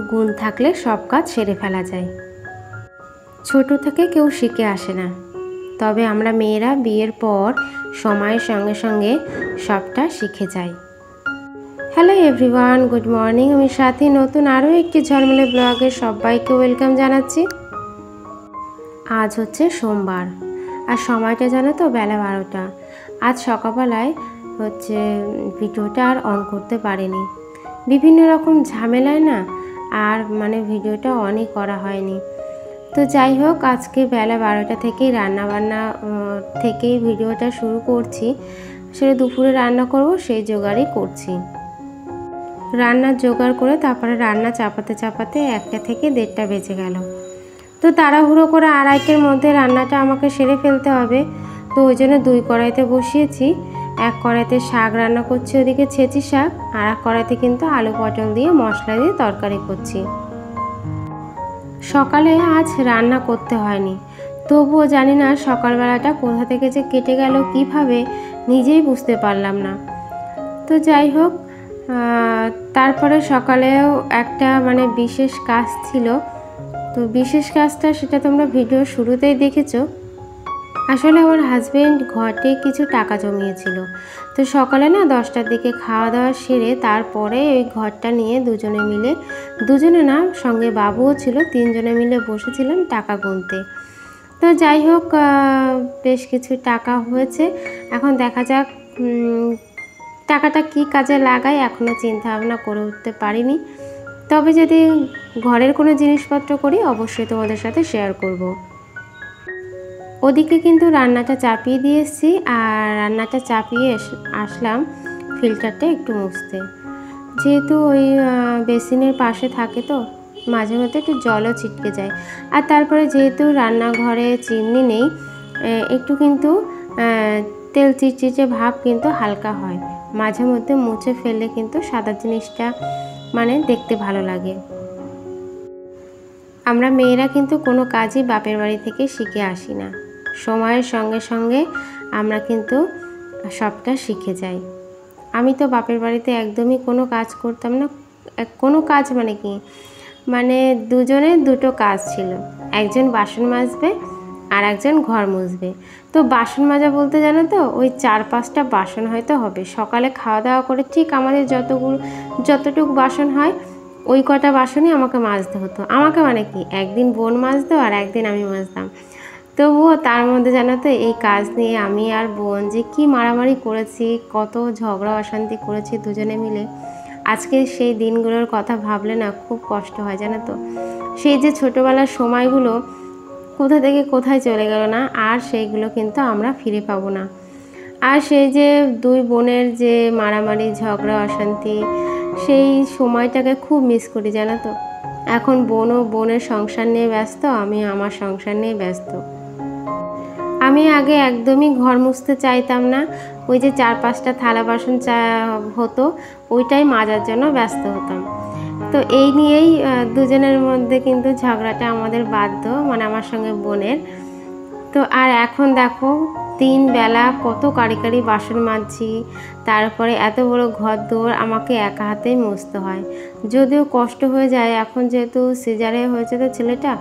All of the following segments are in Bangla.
গুণ থাকলে সব কাজ সেরে ফেলা যায়। ছোট থেকে কেউ শিখে আসে না, তবে আমরা মেয়েরা বিয়ের পর সময়ের সঙ্গে সঙ্গে সবটা শিখে যাই। Hello everyone, good morning. আমি সাথী নতুন আরও একটি ঝলমলে ব্লগে সবাইকে ওয়েলকাম জানাচ্ছি। আজ হচ্ছে সোমবার, আর সময়টা জানো তো বেলা 12টা। আজ সকালবেলায় হচ্ছে ভিডিওটা আর অন করতে পারিনি, বিভিন্ন রকম ঝামেলায় না, আর ভিডিওটা অনই করা হয়নি। তো যাই হোক, আজকে বেলা 12টা থেকেই রান্নাবান্না থেকেই ভিডিওটা শুরু করছি। সেটা দুপুরে রান্না করব, সেই জোগাড়ই করছি। রান্নার জোগাড় করে তারপরে রান্না চাপাতে চাপাতে 1টা থেকে 1:30টা বেজে গেল। তো তাড়াহুড়ো করে 2:30টার মধ্যে রান্নাটা আমাকে সেরে ফেলতে হবে। তো ওই জন্য 2 কড়াইতে বসিয়েছি। 1 কড়াইতে শাক রান্না করছি, ওদিকে ছেঁচি শাক, আর 1 কড়াইতে কিন্তু আলু পটল দিয়ে মশলা দিয়ে তরকারি করছি। সকালে আজ রান্না করতে হয়নি, তবুও জানি না সকালবেলাটা কোথা থেকে যে কেটে গেল কিভাবে, নিজেই বুঝতে পারলাম না। তো যাই হোক, তারপরে সকালেও একটা বিশেষ কাজ ছিল। তো বিশেষ কাজটা সেটা তোমরা ভিডিও শুরুতেই দেখেছো। আসলে আমার হাজবেন্ড ঘরে কিছু টাকা জমিয়েছিল। তো সকালে না 10টার দিকে খাওয়া দাওয়া সেরে তারপরে ওই ঘরটা নিয়ে দুজনে না, সঙ্গে বাবুও ছিল, 3 জনে মিলে বসেছিলাম টাকা গুনতে। তো যাই হোক, বেশ কিছু টাকা হয়েছে। এখন দেখা যাক টাকাটা কি কাজে লাগাই, এখনও চিন্তা ভাবনা করে উঠতে পারিনি। তবে যদি ঘরের কোনো জিনিসপত্র করি অবশ্যই তোমাদের সাথে শেয়ার করব। ওদিকে কিন্তু রান্নাটা চাপিয়ে দিয়ে এসেছি, আর রান্নাটা চাপিয়ে আসলাম ফিল্টারটা একটু মুছতে। যেহেতু ওই বেসিনের পাশে থাকে, তো মাঝে মধ্যে একটু জলও ছিটকে যায়। আর তারপরে যেহেতু রান্নাঘরে চিমনি নেই, একটু কিন্তু তেল চিটচিটে ভাব কিন্তু হালকা হয়। মাঝে মধ্যে মুছে ফেললে কিন্তু সাদা জিনিসটা দেখতে ভালো লাগে। আমরা মেয়েরা কিন্তু কোনো কাজই বাপের বাড়ি থেকে শিখে আসি না, সময়ের সঙ্গে সঙ্গে আমরা কিন্তু সবটা শিখে যাই। আমি তো বাপের বাড়িতে একদমই কোনো কাজ করতাম না। কোনো কাজ কি, দুজনের দুটো কাজ ছিল। একজন বাসন মাজবে আর একজন ঘর মুছবে। তো বাসন মাজা বলতে জানো তো, ওই 4-5টা বাসন হয়তো হবে। সকালে খাওয়া দাওয়া করে ঠিক আমাদের যতটুকু বাসন হয় ওই কটা বাসনই আমাকে মাজতে হতো। আমাকে কি, একদিন বোন মাজতো আর একদিন আমি মাজতাম। তবুও তার মধ্যে জানো তো, এই কাজ নিয়ে আমি আর বোন যে কি মারামারি করেছি, কত ঝগড়া অশান্তি করেছি দুজনে মিলে। আজকে সেই দিনগুলোর কথা ভাবলে না খুব কষ্ট হয় জানো তো। সেই যে ছোটোবেলার সময়গুলো কোথা থেকে কোথায় চলে গেল না, আর সেইগুলো কিন্তু আমরা ফিরে পাবো না। আর সেই যে 2 বোনের যে মারামারি ঝগড়া অশান্তি, সেই সময়টাকে খুব মিস করি জানো তো। এখন বোনও বোনের সংসার নিয়ে ব্যস্ত, আমি আমার সংসার নিয়ে ব্যস্ত। আমি আগে একদমই ঘর মুছতে চাইতাম না। ওই যে 4-5টা থালা বাসন হতো, ওইটাই মাজার জন্য ব্যস্ত হতাম। তো এই নিয়েই দুজনের মধ্যে কিন্তু ঝগড়াটা আমাদের বাধ্য, আমার সঙ্গে বোনের। তো আর এখন দেখো 3 বেলা কত কারি বাসন মাজছি, তারপরে এত বড় ঘর দৌড় আমাকে একা হাতেই মুছতে হয়। যদিও কষ্ট হয়ে যায়, এখন যেহেতু সিজারে হয়েছে তো ছেলেটা,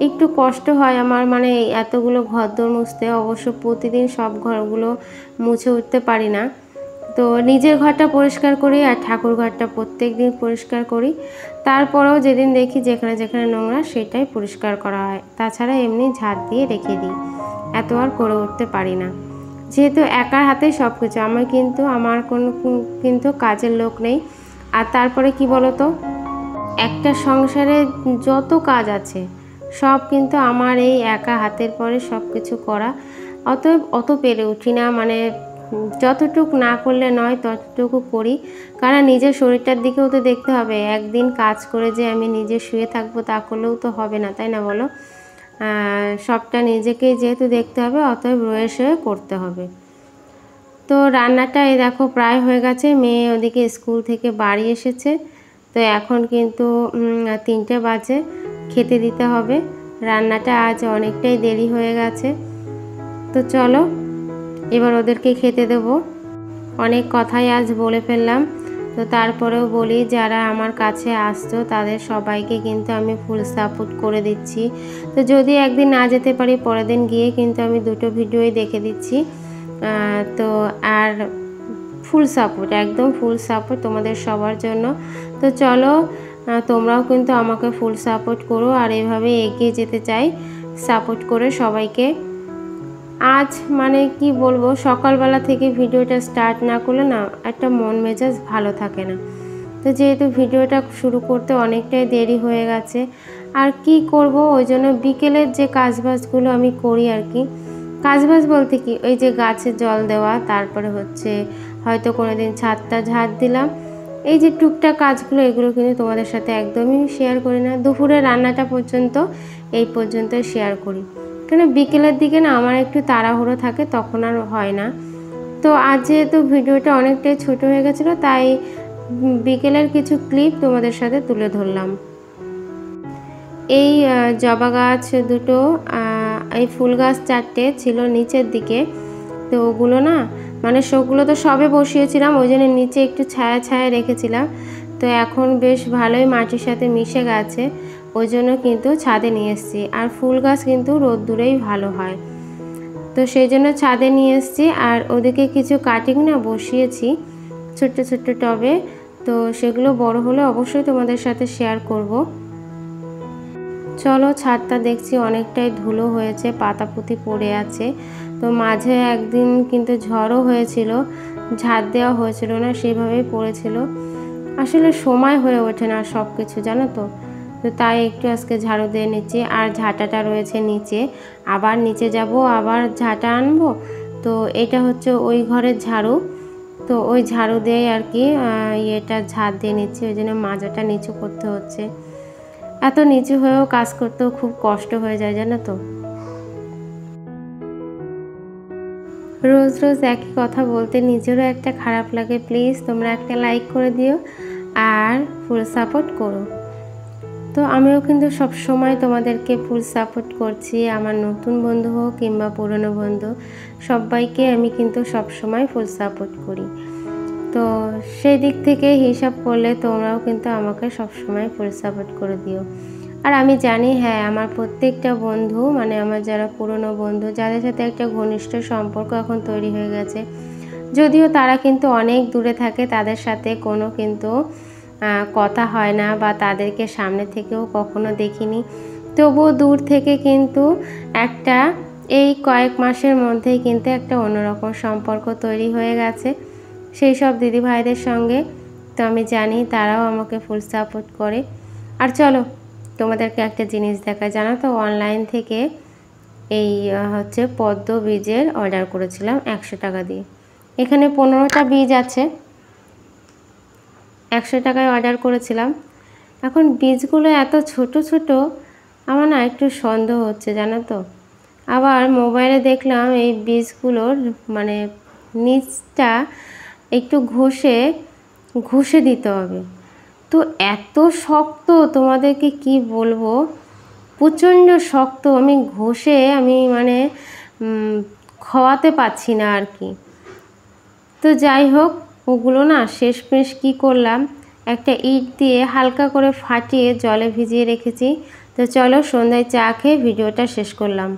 একটু কষ্ট হয় আমার এতগুলো ঘর দৌড় মুছতে। অবশ্য প্রতিদিন সব ঘরগুলো মুছে উঠতে পারি না। তো নিজের ঘরটা পরিষ্কার করি আর ঠাকুর ঘরটা প্রত্যেক দিন পরিষ্কার করি। তারপরেও যেদিন দেখি যেখানে যেখানে নোংরা সেটাই পরিষ্কার করা হয়। তাছাড়া এমনি ঝাড় দিয়ে রেখে দিই, এত আর করে উঠতে পারি না। যেহেতু একার হাতেই সব কিছু, আমার কোনো কিন্তু কাজের লোক নেই। আর তারপরে কি বলতো, একটা সংসারে যত কাজ আছে সব কিন্তু আমার এই একা হাতের পরে সব কিছু করা। অতএব অত পেরে উঠি না, যতটুকু না করলে নয় ততটুকু করি। কারণ নিজের শরীরটার দিকেও তো দেখতে হবে। একদিন কাজ করে যে আমি নিজে শুয়ে থাকবো তা করলেও তো হবে না, তাই না বলো? সবটা নিজেকেই যেহেতু দেখতে হবে, অতএব রয়ে শয়ে করতে হবে। তো রান্নাটা এই দেখো প্রায় হয়ে গেছে। মেয়ে ওদিকে স্কুল থেকে বাড়ি এসেছে। তো এখন কিন্তু 3টে বাজে, খেতে দিতে হবে। রান্নাটা আজ অনেকটাই দেরি হয়ে গেছে। তো চলো এবার ওদেরকে খেতে দেবো। অনেক কথাই আজ বলে ফেললাম। তো তারপরেও বলি, যারা আমার কাছে আসতো তাদের সবাইকে কিন্তু আমি ফুল সাপোর্ট করে দিচ্ছি। তো যদি একদিন না যেতে পারি, পরের দিন গিয়ে কিন্তু আমি দুটো ভিডিওই দেখে দিচ্ছি। তো আর ফুল সাপোর্ট, একদম ফুল সাপোর্ট তোমাদের সবার জন্য। তো চলো, তোমরাও কিন্তু আমাকে ফুল সাপোর্ট করো, আর এভাবে এগিয়ে যেতে চাই সাপোর্ট করে সবাইকে। আজ মানে কি বলবো, সকালবেলা থেকে ভিডিওটা স্টার্ট না করলে না একটা মন মেজাজ ভালো থাকে না। তো যেহেতু ভিডিওটা শুরু করতে অনেকটাই দেরি হয়ে গেছে, আর কি করব, ওই জন্য বিকেলের যে কাজবাজগুলো আমি করি আর কি। কাজবাজ বলতে কি, ওই যে গাছে জল দেওয়া, তারপরে হচ্ছে হয়তো কোনো দিন ছাদটা ঝাড় দিলাম, এই যে টুকটাক কাজগুলো, এগুলো কিন্তু তোমাদের সাথে একদমই শেয়ার করি না। দুপুরে রান্নাটা পর্যন্ত এই পর্যন্ত শেয়ার করি, কেন বিকেলের দিকে না আমার একটু তাড়াহুড়ো থাকে, তখন আর হয় না। তো আজ যেহেতু ভিডিওটা অনেকটাই ছোট হয়ে গেছিলো, তাই বিকেলের কিছু ক্লিপ তোমাদের সাথে তুলে ধরলাম। এই জবা গাছ দুটো, এই ফুল গাছ 4টে ছিল নিচের দিকে। তো ওগুলো না মানে সবগুলো তো সবে বসিয়েছিলাম, ওই জন্য নিচে একটু ছায়া ছায়া রেখেছিলাম। তো এখন বেশ ভালোই মাটির সাথে মিশে গেছে, ওই জন্য কিন্তু ছাদে নিয়ে এসেছি। আর ফুল গাছ কিন্তু রোদ্দুরেই ভালো হয়, তো সেই জন্য ছাদে নিয়ে এসেছি। আর ওদিকে কিছু কাটিং না বসিয়েছি ছোট্ট ছোট্ট টবে, তো সেগুলো বড় হলে অবশ্যই তোমাদের সাথে শেয়ার করব। চলো, ছাদটা দেখছি অনেকটাই ধুলো হয়েছে, পাতাপুতি পড়ে আছে। তো মাঝে একদিন কিন্তু ঝড়ও হয়েছিল, ঝাড় দেওয়া হয়েছিল না, সেভাবেই পড়েছিল। আসলে সময় হয়ে ওঠে না সব কিছু, জানো তো। তো তাই একটু আজকে ঝাড়ু দিয়ে নিচ্ছি। আর ঝাঁটাটা রয়েছে নিচে, আবার নিচে যাব, আবার ঝাঁটা আনবো। তো এটা হচ্ছে ওই ঘরের ঝাড়ু, তো ওই ঝাড়ু দিয়ে আর কি ইয়েটা ঝাড় দিয়ে নিচ্ছি, ওই জন্য মাজাটা নিচু করতে হচ্ছে। এত নিচু হয়েও কাজ করতেও খুব কষ্ট হয়ে যায়, জানো তো। রোজ রোজ একই কথা বলতে নিজেরও একটা খারাপ লাগে। প্লিজ তোমরা একটা লাইক করে দিও আর ফুল সাপোর্ট করো। তো আমিও কিন্তু সব সময় তোমাদেরকে ফুল সাপোর্ট করছি, আমার নতুন বন্ধু হোক কিংবা পুরনো বন্ধু, সবাইকে আমি কিন্তু সব সময় ফুল সাপোর্ট করি। তো সেই দিক থেকে হিসাব করলে তোমরাও কিন্তু আমাকে সব সময় ফুল সাপোর্ট করে দিও। আর আমি জানি, হ্যাঁ, আমার প্রত্যেকটা বন্ধু, মানে আমার যারা পুরনো বন্ধু, যাদের সাথে একটা ঘনিষ্ঠ সম্পর্ক এখন তৈরি হয়ে গেছে, যদিও তারা কিন্তু অনেক দূরে থাকে, তাদের সাথে কোনো কিন্তু কথা হয় না, বা তাদেরকে সামনে থেকেও কখনো দেখিনি, তবুও দূর থেকে কিন্তু একটা এই কয়েক মাসের মধ্যেই কিন্তু একটা অন্যরকম সম্পর্ক তৈরি হয়ে গেছে সেই সব দিদিভাইদের সঙ্গে। তো আমি জানি তারাও আমাকে ফুল সাপোর্ট করে। আর চলো তোমাদেরকে একটা জিনিস দেখায়, জানো তো, অনলাইন থেকে এই হচ্ছে পদ্ম বীজের অর্ডার করেছিলাম 100 টাকা দিয়ে। এখানে 15টা বীজ আছে, 100 টাকায় অর্ডার করেছিলাম। এখন বীজগুলো এত ছোট ছোট, আমার না একটু সন্দেহ হচ্ছে, জানো তো। আবার মোবাইলে দেখলাম এই বীজগুলোর মানে নিচটা একটু ঘষে দিতে হবে। তো এত শক্ত, তোমাদেরকে কি বলবো, প্রচণ্ড শক্ত। আমি মানে খাওয়াতে পারছি না আর কি। তো যাই হোক, ওগুলো না শেষমেশ কী করলাম, একটা ইট দিয়ে হালকা করে ফাটিয়ে জলে ভিজিয়ে রেখেছি। তো চলো, সন্ধ্যায় চা খেয়ে ভিডিওটা শেষ করলাম।